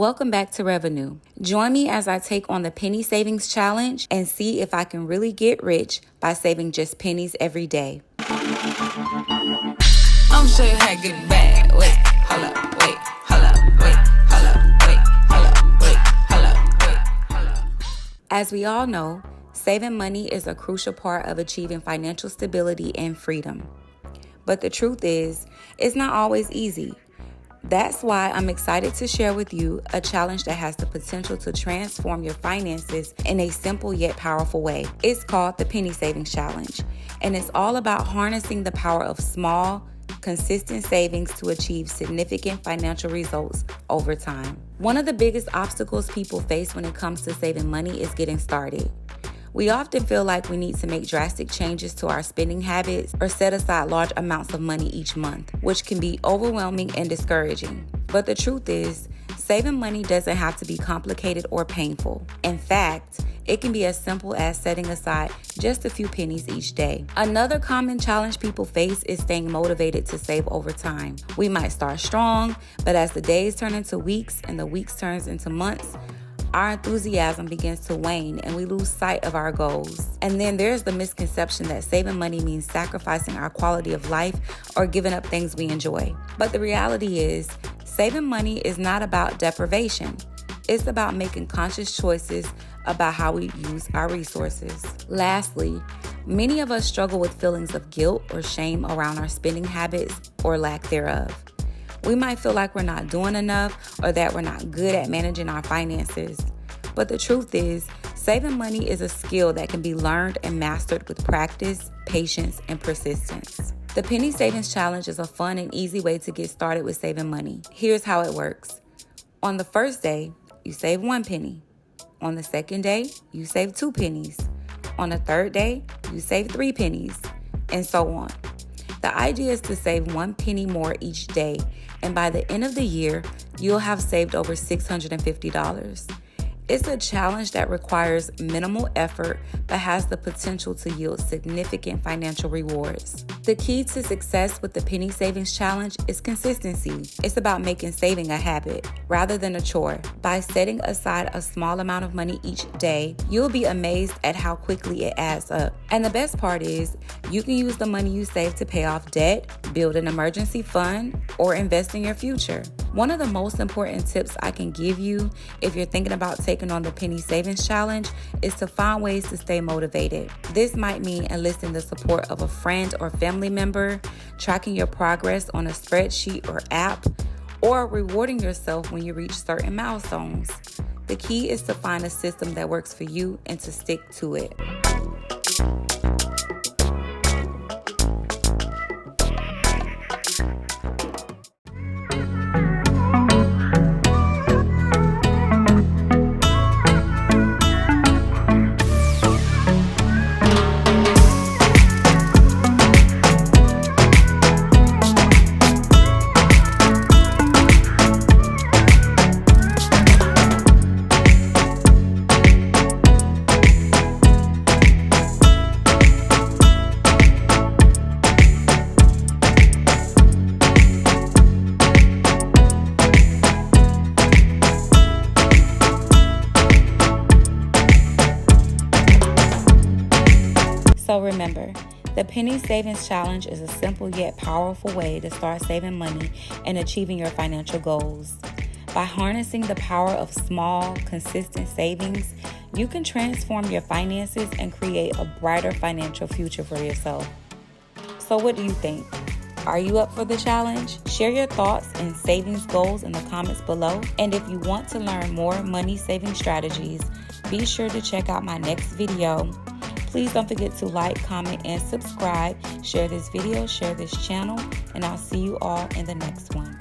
Welcome back to Revenue. Join me as I take on the Penny Savings Challenge and see if I can really get rich by saving just pennies every day. I'm sure you had good bag. Wait, hold up, wait, hold up, wait, hold up, wait, hold up, wait, hold up, wait, hold up. As we all know, saving money is a crucial part of achieving financial stability and freedom. But the truth is, it's not always easy. That's why I'm excited to share with you a challenge that has the potential to transform your finances in a simple yet powerful way. It's called the Penny Savings Challenge, and it's all about harnessing the power of small, consistent savings to achieve significant financial results over time. One of the biggest obstacles people face when it comes to saving money is getting started. We often feel like we need to make drastic changes to our spending habits or set aside large amounts of money each month, which can be overwhelming and discouraging. But the truth is, saving money doesn't have to be complicated or painful. In fact, it can be as simple as setting aside just a few pennies each day. Another common challenge people face is staying motivated to save over time. We might start strong, but as the days turn into weeks and the weeks turns into months, our enthusiasm begins to wane and we lose sight of our goals. And then there's the misconception that saving money means sacrificing our quality of life or giving up things we enjoy. But the reality is, saving money is not about deprivation. It's about making conscious choices about how we use our resources. Lastly, many of us struggle with feelings of guilt or shame around our spending habits or lack thereof. We might feel like we're not doing enough or that we're not good at managing our finances. But the truth is, saving money is a skill that can be learned and mastered with practice, patience, and persistence. The Penny Savings Challenge is a fun and easy way to get started with saving money. Here's how it works. On the first day, you save 1 penny. On the second day, you save 2 pennies. On the third day, you save 3 pennies, and so on. The idea is to save 1 penny more each day, and by the end of the year, you'll have saved over $650. It's a challenge that requires minimal effort but has the potential to yield significant financial rewards. The key to success with the Penny Savings Challenge is consistency. It's about making saving a habit rather than a chore. By setting aside a small amount of money each day, you'll be amazed at how quickly it adds up. And the best part is, you can use the money you save to pay off debt, build an emergency fund, or invest in your future. One of the most important tips I can give you if you're thinking about taking on the Penny Savings Challenge is to find ways to stay motivated. This might mean enlisting the support of a friend or family member, tracking your progress on a spreadsheet or app, or rewarding yourself when you reach certain milestones. The key is to find a system that works for you and to stick to it. So remember, the Penny Savings Challenge is a simple yet powerful way to start saving money and achieving your financial goals. By harnessing the power of small, consistent savings, you can transform your finances and create a brighter financial future for yourself. So what do you think? Are you up for the challenge? Share your thoughts and savings goals in the comments below. And if you want to learn more money saving strategies, be sure to check out my next video. Please don't forget to like, comment, and subscribe. Share this video, share this channel, and I'll see you all in the next one.